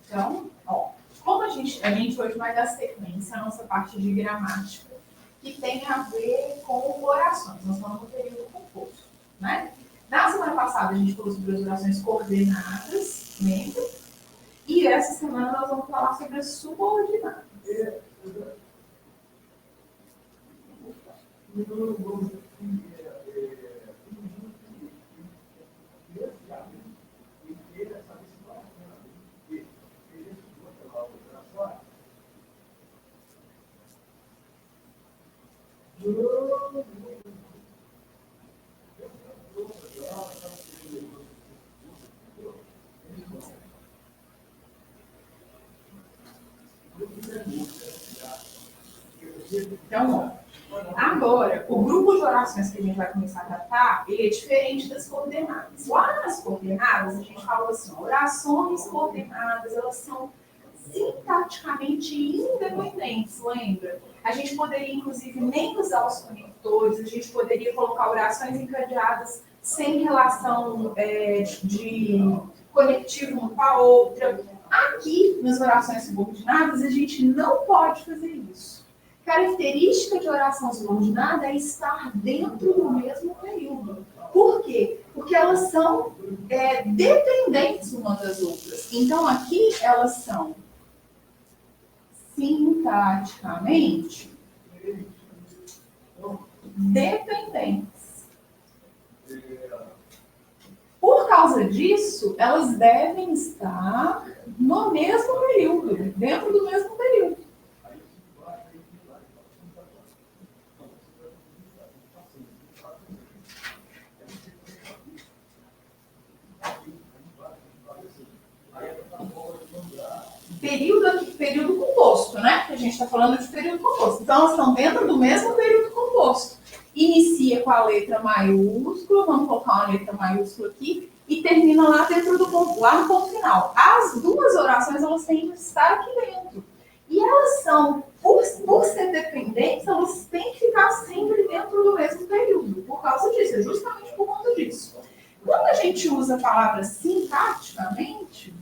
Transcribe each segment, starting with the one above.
Então, ó, como a gente hoje vai dar sequência à nossa parte de gramática, que tem a ver com orações. Nós falamos no período composto, né? Na semana passada, a gente falou sobre as orações coordenadas, lembra? E essa semana nós vamos falar sobre as subordinadas. Então, agora, o grupo de orações que a gente vai começar a tratar, ele é diferente das coordenadas. Lá nas coordenadas, a gente fala assim, orações coordenadas, elas são sintaticamente independentes, lembra? A gente poderia, inclusive, nem usar os conectores, a gente poderia colocar orações encadeadas sem relação de conectivo uma com a outra. Aqui, nas orações subordinadas, a gente não pode fazer isso. Característica de oração subordinada é estar dentro do mesmo período. Por quê? Porque elas são dependentes umas das outras. Então, aqui, elas são sintaticamente dependentes. Por causa disso, elas devem estar no mesmo período, dentro do mesmo período. Período composto, né? A gente está falando de período composto. Então, elas estão dentro do mesmo período composto. Inicia com a letra maiúscula, vamos colocar uma letra maiúscula aqui, e termina lá dentro do ponto, lá no ponto final. As duas orações, elas têm que estar aqui dentro. E elas são, por ser dependentes, elas têm que ficar sempre dentro do mesmo período. Por causa disso, é justamente por conta disso. Quando a gente usa a palavra sintaticamente,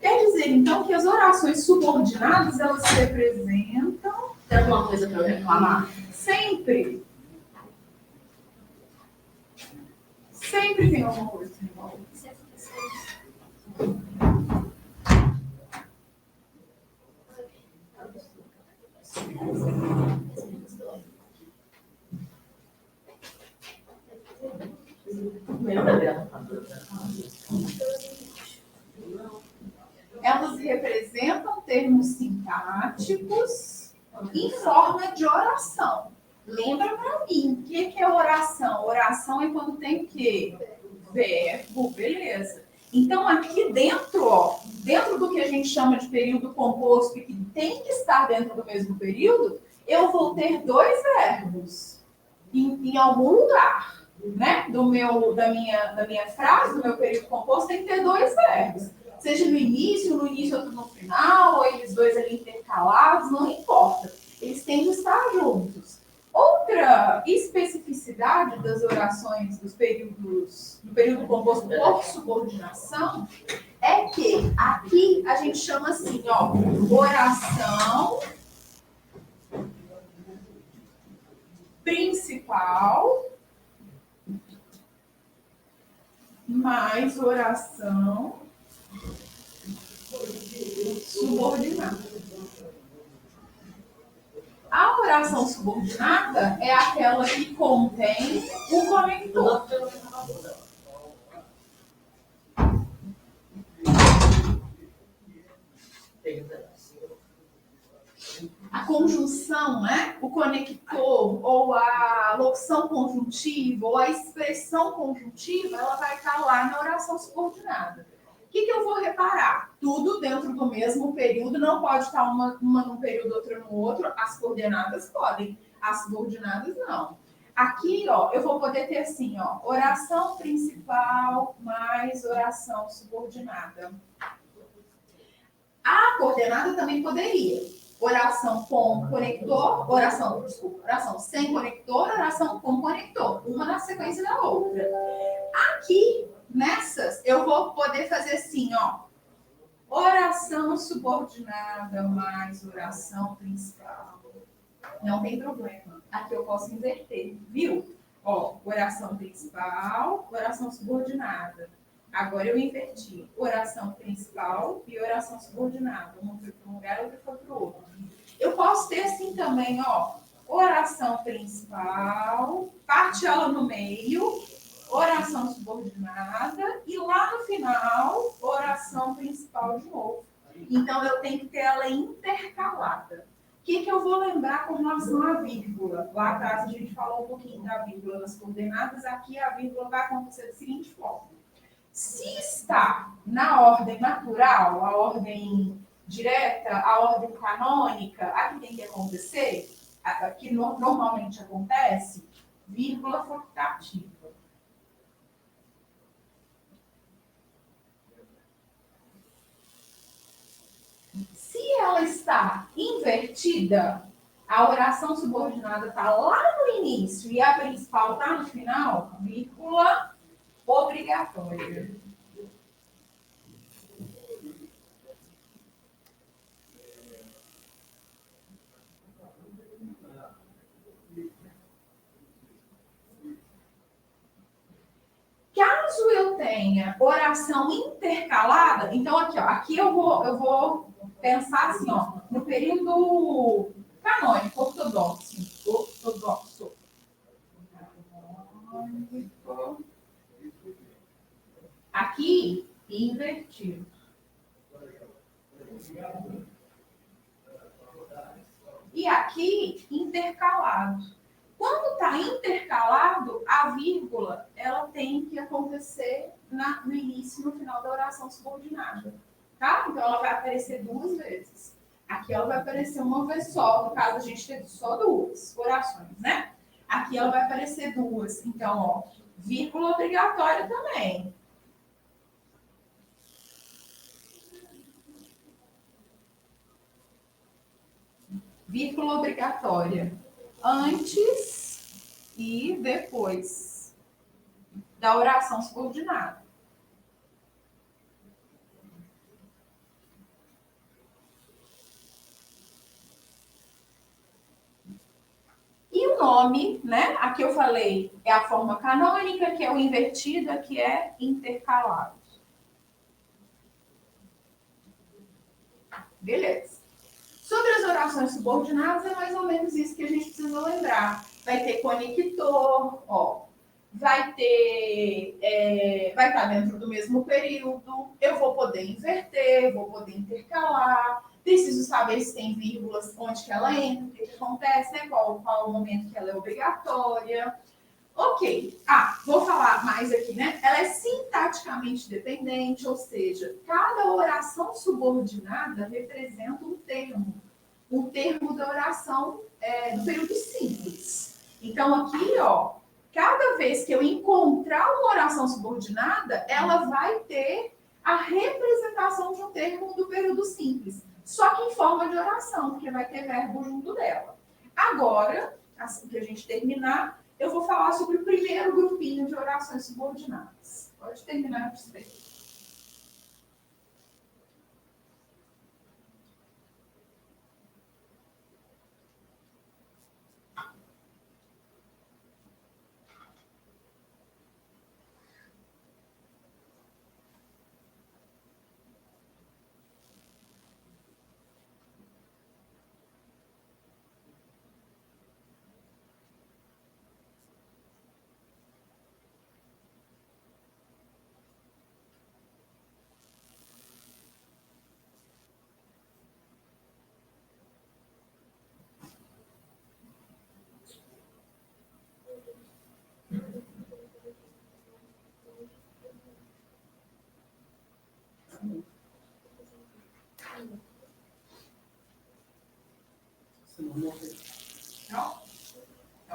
quer dizer, então, que as orações subordinadas, elas se representam... Tem alguma coisa para eu reclamar? Sempre. Sempre tem alguma coisa para reclamar. Elas representam termos sintáticos em forma de oração. Lembra para mim, o que é oração? Oração é quando tem o quê? Verbo, beleza. Então, aqui dentro, ó, dentro do que a gente chama de período composto e que tem que estar dentro do mesmo período, eu vou ter dois verbos em algum lugar, né? Da minha frase, do meu período composto, tem que ter dois verbos. Seja no início, outro no final, ou eles dois ali intercalados, não importa. Eles têm que estar juntos. Outra especificidade das orações do período composto por subordinação é que aqui a gente chama assim, ó, oração principal mais oração subordinada. A oração subordinada é aquela que contém o conector. A conjunção, né? O conector, ou a locução conjuntiva, ou a expressão conjuntiva, ela vai estar lá na oração subordinada. O que eu vou reparar? Tudo dentro do mesmo período, não pode estar uma num período, outra no outro. As coordenadas podem, as subordinadas não. Aqui, ó, eu vou poder ter assim, ó, oração principal mais oração subordinada. A coordenada também poderia. Oração com conector, oração sem conector, oração com conector. Uma na sequência da outra. Aqui, nessas, eu vou poder fazer assim, ó. oração subordinada mais oração principal. Não tem problema. Aqui eu posso inverter, viu? Ó, oração principal, oração subordinada. Agora eu inverti. Oração principal e oração subordinada. Uma foi para um lugar, outra foi para o outro. Eu posso ter assim também, ó. Oração principal, parte ela no meio, oração subordinada e lá no final, oração principal de novo. Então, eu tenho que ter ela intercalada. O que eu vou lembrar com relação à vírgula? Lá atrás a gente falou um pouquinho da vírgula nas coordenadas, aqui a vírgula vai acontecer da seguinte forma. Se está na ordem natural, a ordem direta, a ordem canônica, aqui tem que acontecer, aqui normalmente acontece, vírgula facultativa. Se ela está invertida, a oração subordinada está lá no início e a principal está no final, vírgula obrigatória. Caso eu tenha oração intercalada, então aqui, ó, aqui eu vou pensar assim, ó, no período canônico, ortodoxo. Aqui, invertido. E aqui, intercalado. Quando está intercalado, a vírgula ela tem que acontecer no início e no final da oração subordinada. Tá? Então, ela vai aparecer duas vezes. Aqui ela vai aparecer uma vez só, no caso a gente teve só duas orações, né? Aqui ela vai aparecer duas. Então, ó, vírgula obrigatória também. Vírgula obrigatória. Antes e depois da oração subordinada. E o nome, né? Aqui eu falei, é a forma canônica, que é o invertido, que é intercalado. Beleza. Sobre as orações subordinadas, é mais ou menos isso que a gente precisa lembrar. Vai ter conector, ó. Vai estar dentro do mesmo período. Eu vou poder inverter, vou poder intercalar. Preciso saber se tem vírgulas, onde que ela entra, o que acontece, né? Qual o momento que ela é obrigatória. Ok. Vou falar mais aqui, né? Ela é sintaticamente dependente, ou seja, cada oração subordinada representa um termo da oração do período simples. Então, aqui, ó, cada vez que eu encontrar uma oração subordinada, ela vai ter a representação de um termo do período simples. Só que em forma de oração, porque vai ter verbo junto dela. Agora, assim que a gente terminar, eu vou falar sobre o primeiro grupinho de orações subordinadas. Pode terminar para você. Então,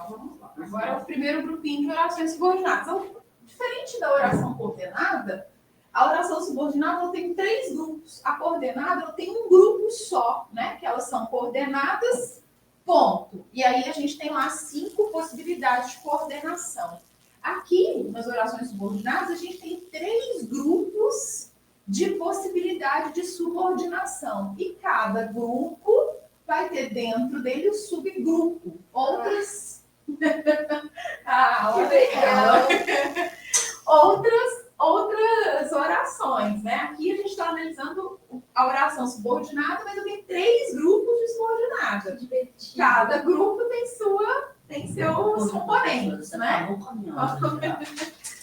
vamos lá. Agora, o primeiro grupinho de orações subordinadas. Então, diferente da oração coordenada, a oração subordinada tem 3 grupos. A coordenada tem um grupo só, né? Que elas são coordenadas, ponto. E aí a gente tem lá 5 possibilidades de coordenação. Aqui, nas orações subordinadas, a gente tem 3 grupos de possibilidade de subordinação. E cada grupo vai ter dentro dele o subgrupo. Outras. Que legal. Outras orações, né? Aqui a gente está analisando a oração subordinada, mas eu tenho 3 grupos de subordinada. Cada grupo tem seus componentes, né?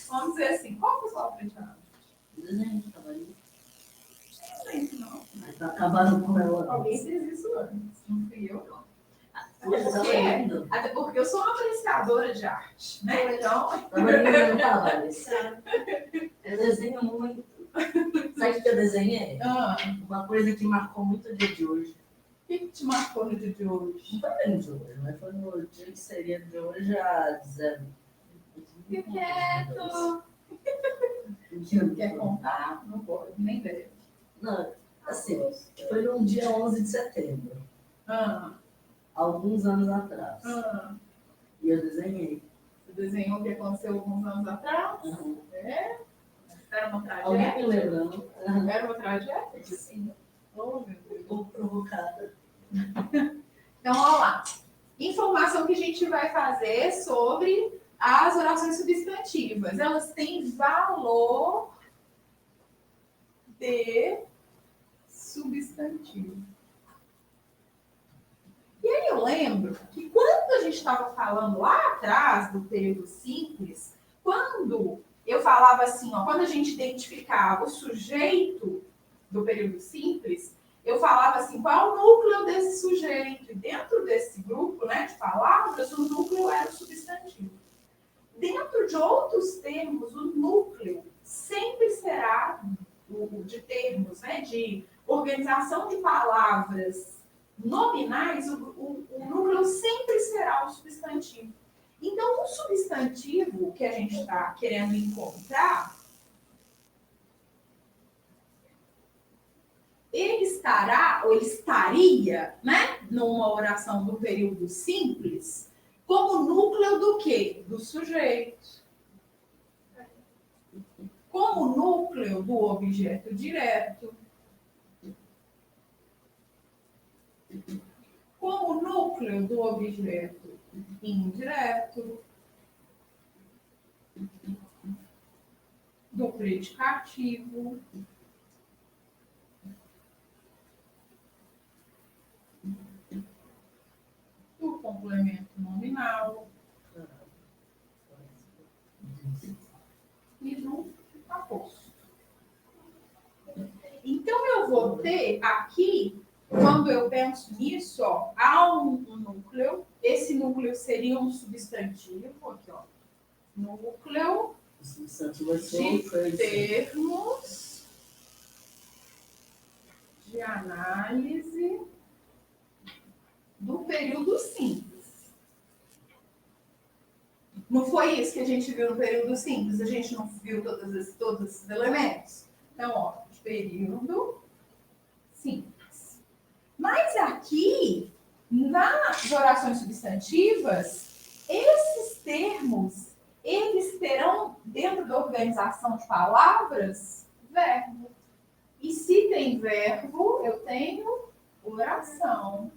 Vamos dizer assim, qual foi a sua aprendizagem? Desenho de cavalinho. Não sei, não. Mas tá acabando com ela. Alguém fez isso antes, não fui eu, não. Até Até porque eu sou uma apreciadora de arte, né? Então. Trabalhei no trabalho. Eu desenho muito. Sabe o que eu desenhei? Uma coisa que marcou muito o dia de hoje. O que te marcou no dia de hoje? Não foi bem de hoje, mas foi no dia que seria de hoje a 0. Fique quieto. Quer contar? Não pode, nem deve. Não, assim, foi num dia 11 de setembro. Alguns anos atrás. E eu desenhei. Você desenhou o que aconteceu alguns anos atrás? É? Era uma tragédia? Alguém me lembrando? Era uma tragédia? Sim. Oh, meu Deus. Um pouco provocada. Então, olha lá. Informação que a gente vai fazer sobre as orações substantivas. Elas têm valor de substantivo. E aí eu lembro que quando a gente estava falando lá atrás do período simples, quando eu falava assim, ó, quando a gente identificava o sujeito do período simples, eu falava assim, qual é o núcleo desse sujeito? E dentro desse grupo, né, de palavras, o núcleo era o substantivo. Dentro de outros termos, o núcleo sempre será, de termos, né, de organização de palavras nominais, o núcleo sempre será o substantivo. Então, o substantivo que a gente está querendo encontrar, ele estará, ou ele estaria, né, numa oração do período simples, como núcleo do quê? Do sujeito. Como núcleo do objeto direto. Como núcleo do objeto indireto. Do predicativo. Do complemento nominal. E do aposto. Então, eu vou ter aqui, quando eu penso nisso, ó, há um núcleo. Esse núcleo seria um substantivo. Aqui, ó. Núcleo de termos de análise do período simples. Não foi isso que a gente viu no período simples? A gente não viu todos esses elementos? Então, ó, período simples. Mas aqui, nas orações substantivas, esses termos, eles terão, dentro da organização de palavras, verbo. E se tem verbo, eu tenho oração.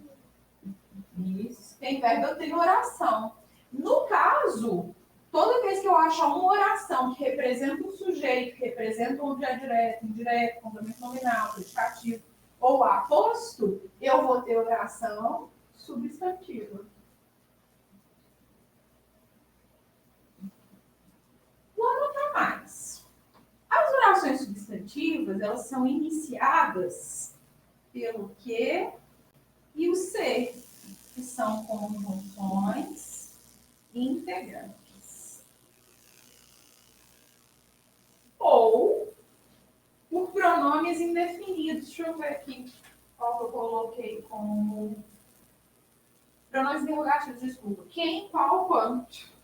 Isso. Tem verbo, eu tenho oração. No caso, toda vez que eu achar uma oração que representa um sujeito, que representa um objeto direto, indireto, complemento nominal, predicativo ou aposto, eu vou ter oração substantiva. Vou anotar mais. As orações substantivas, elas são iniciadas pelo que e o ser, que são conjunções integrantes. Ou por pronomes indefinidos. Deixa eu ver aqui qual que eu coloquei como pronomes interrogativos, desculpa. Quem, qual, quanto.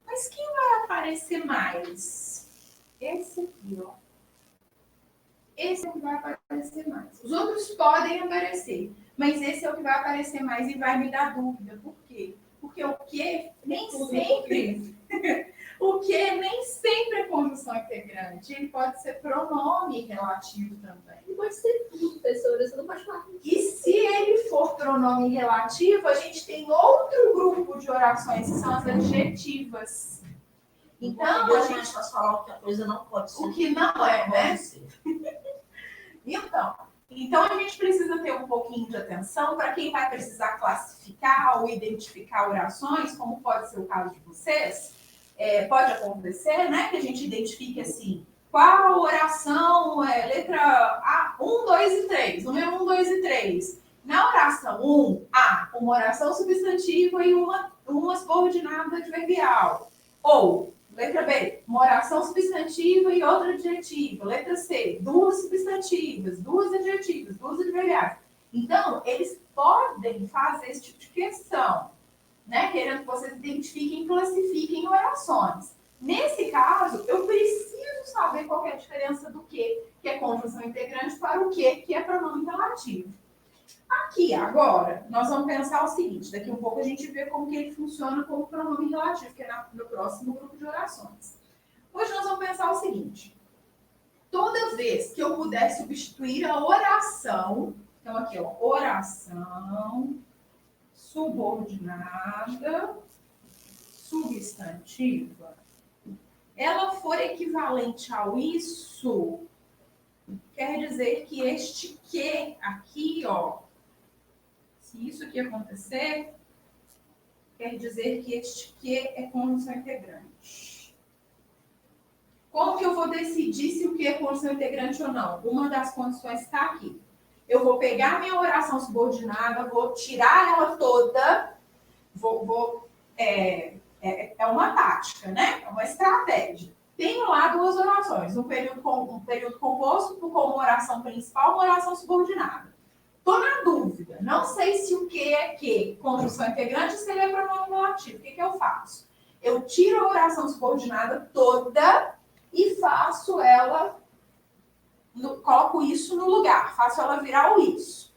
Mas quem vai aparecer mais? esse aqui, ó. Esse é o que vai aparecer mais. Os outros podem aparecer, mas esse é o que vai aparecer mais e vai me dar dúvida. Por quê? Porque o que nem sempre o que nem sempre é conjunção integrante. Ele pode ser pronome relativo também. Ele pode ser tudo, professora, você não pode falar. E se ele for pronome relativo, a gente tem outro grupo de orações, que são as adjetivas. Então, a gente pode falar o que a coisa não pode ser. O que não é, né? Então, a gente precisa ter um pouquinho de atenção para quem vai precisar classificar ou identificar orações, como pode ser o caso de vocês. Pode acontecer, né, que a gente identifique assim, qual oração é letra A, 1, 2 e 3, número 1, 2 e 3. Na oração 1, A, uma oração substantiva e uma subordinada adverbial. Ou, letra B, uma oração substantiva e outra adjetiva. Letra C, duas substantivas, duas adjetivas, duas adverbiais. Então, eles podem fazer esse tipo de questão, né? Querendo que vocês identifiquem e classifiquem orações. Nesse caso, eu preciso saber qual é a diferença do que é conjunção integrante para o que é pronome relativo. Aqui, agora, nós vamos pensar o seguinte, daqui um pouco a gente vê como que ele funciona como pronome relativo, que é no próximo grupo de orações. Hoje nós vamos pensar o seguinte, toda vez que eu puder substituir a oração, então aqui, ó, oração, subordinada, substantiva, ela for equivalente ao isso, quer dizer que este que aqui, ó, se isso aqui acontecer, quer dizer que este que é conjunção integrante. Como que eu vou decidir se o que é conjunção integrante ou não? Uma das condições está aqui. Eu vou pegar minha oração subordinada, vou tirar ela toda, é uma tática, né? É uma estratégia. Tenho lá duas orações, um período composto com uma oração principal e uma oração subordinada. Estou na dúvida, não sei se o que é que, conjunção integrante, se ele é pronome relativo. O que eu faço? Eu tiro a oração subordinada toda e faço ela, coloco isso no lugar, faço ela virar o isso.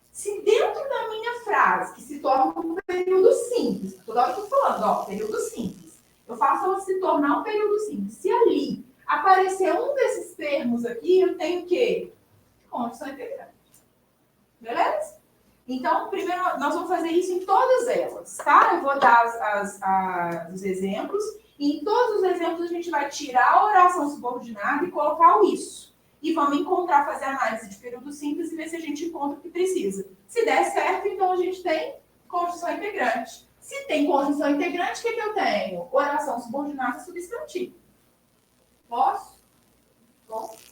Se dentro da minha frase, que se torna um período simples, toda hora eu estou falando, ó, período simples, eu faço ela se tornar um período simples. Se ali aparecer um desses termos aqui, eu tenho o quê? Conjunção integrante. Beleza? Então, primeiro, nós vamos fazer isso em todas elas, tá? Eu vou dar os exemplos, e em todos os exemplos a gente vai tirar a oração subordinada e colocar o isso. E vamos fazer análise de período simples e ver se a gente encontra o que precisa. Se der certo, então a gente tem conjunção integrante. Se tem conjunção integrante, o que eu tenho? Oração subordinada substantiva. Posso? Posso?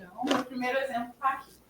Então, o primeiro exemplo está aqui.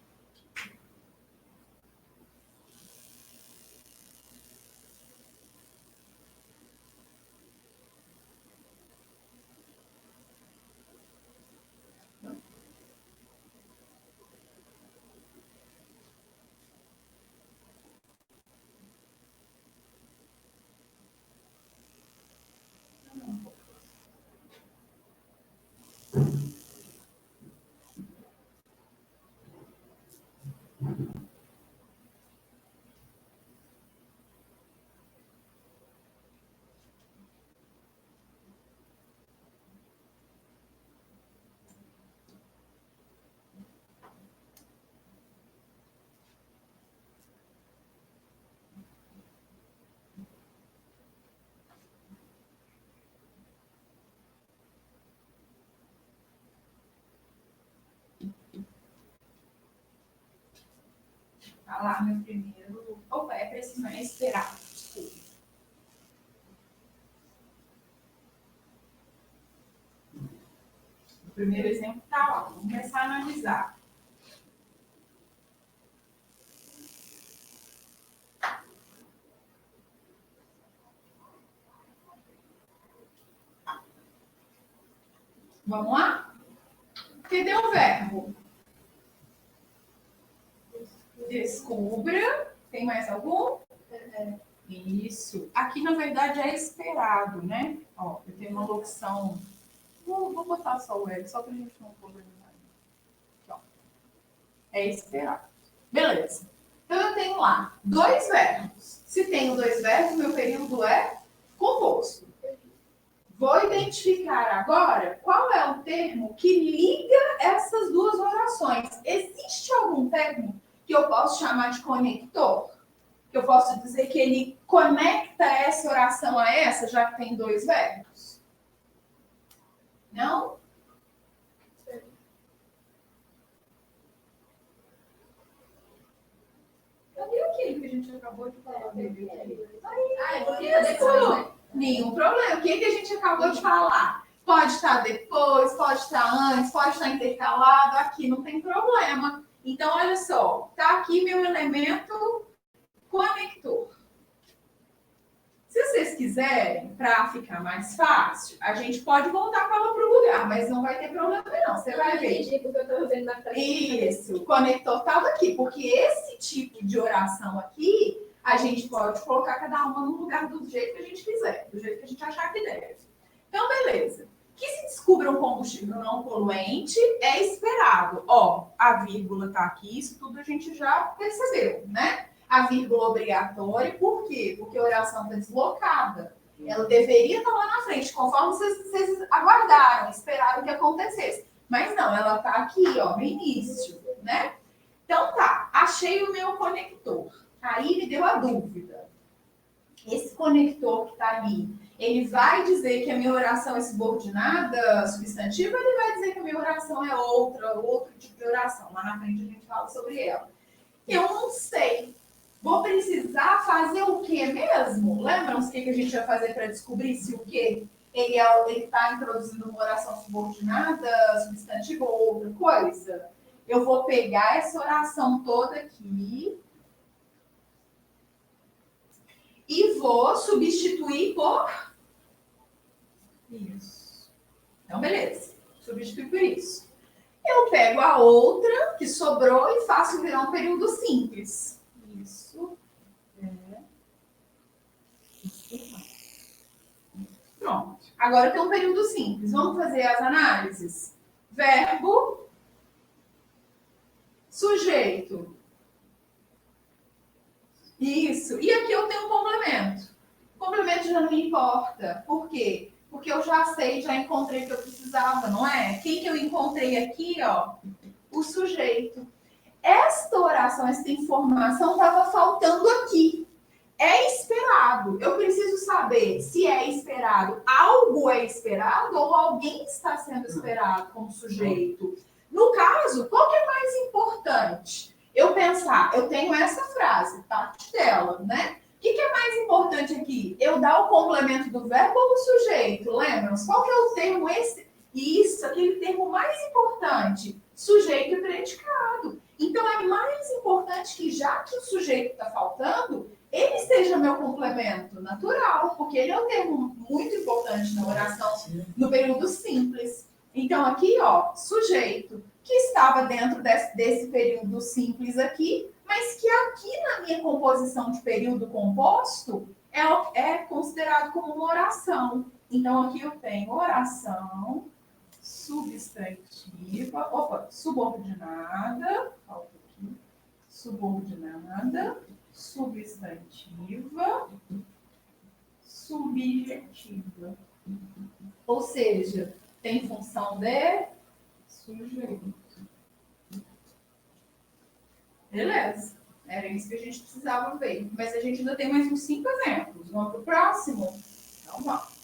Tá lá meu primeiro. Opa, é preciso esperar. Desculpa. O primeiro exemplo tá lá. Vamos começar a analisar. Vamos lá? Cadê o verbo? Descubra. Tem mais algum? Isso. Aqui, na verdade, é esperado, né? Ó, eu tenho uma locução. Vou botar só o L, só para a gente não problemar. Aqui, ó. É esperado. Beleza. Então, eu tenho lá 2 verbos. Se tenho 2 verbos, meu período é composto. Vou identificar agora qual é o termo que liga essas duas orações. Existe algum termo que eu posso chamar de conector? Que eu posso dizer que ele conecta essa oração a essa, já que tem 2 verbos? Não? Cadê aquilo que a gente acabou de falar dele? É porque é depois, né? Nenhum problema. O que a gente acabou de falar? Pode estar depois, pode estar antes, pode estar intercalado, aqui não tem problema. Então, olha só, tá aqui meu elemento conector. Se vocês quiserem, para ficar mais fácil, a gente pode voltar com ela para o lugar, mas não vai ter problema não, você vai ver. Entendi, porque eu estou vendo na frente. Isso, o conector estava aqui, porque esse tipo de oração aqui, a gente pode colocar cada uma no lugar do jeito que a gente quiser, do jeito que a gente achar que deve. Então, beleza. Que se descubra um combustível não poluente, é esperado. Ó, a vírgula está aqui, isso tudo a gente já percebeu, né? A vírgula obrigatória, por quê? Porque a oração está deslocada. Ela deveria estar lá na frente, conforme vocês aguardaram, esperaram que acontecesse. Mas não, ela está aqui, ó, no início, né? Então tá, achei o meu conector. Aí me deu a dúvida. Esse conector que está ali, ele vai dizer que a minha oração é subordinada substantiva, ou ele vai dizer que a minha oração é outro tipo de oração? Lá na frente a gente fala sobre ela. Eu não sei. Vou precisar fazer o que mesmo? Lembram-se o que a gente vai fazer para descobrir se o que? Ele está introduzindo uma oração subordinada, substantiva ou outra coisa? Eu vou pegar essa oração toda aqui e vou substituir por isso. Então, beleza. Substituir por isso. Eu pego a outra que sobrou e faço virar um período simples. Isso é. Pronto. Agora tem um período simples. Vamos fazer as análises. Verbo, sujeito. Isso. E aqui eu tenho um complemento. O complemento já não me importa. Por quê? Porque eu já sei, já encontrei o que eu precisava, não é? Quem que eu encontrei aqui, ó? O sujeito. Esta oração, essa informação estava faltando aqui. É esperado. Eu preciso saber se é esperado. Algo é esperado ou alguém está sendo esperado como sujeito. No caso, qual que é mais importante? Eu pensar, eu tenho essa frase, parte dela, né? O que é mais importante aqui? Eu dar o complemento do verbo ou do sujeito? Lembram-se? Qual que é o termo esse? Isso, aquele termo mais importante. Sujeito e predicado. Então, é mais importante que, já que o sujeito está faltando, ele seja meu complemento natural, porque ele é um termo muito importante na oração, no período simples. Então, aqui, ó, sujeito, que estava dentro desse período simples aqui, mas que aqui na minha composição de período composto é considerado como uma oração. Então, aqui eu tenho oração substantiva, subordinada, falta aqui, subordinada, substantiva, subjetiva. Ou seja, tem função de sujeito. Beleza. Era isso que a gente precisava ver. Mas a gente ainda tem mais uns 5 exemplos. Vamos para o próximo? Então, vamos.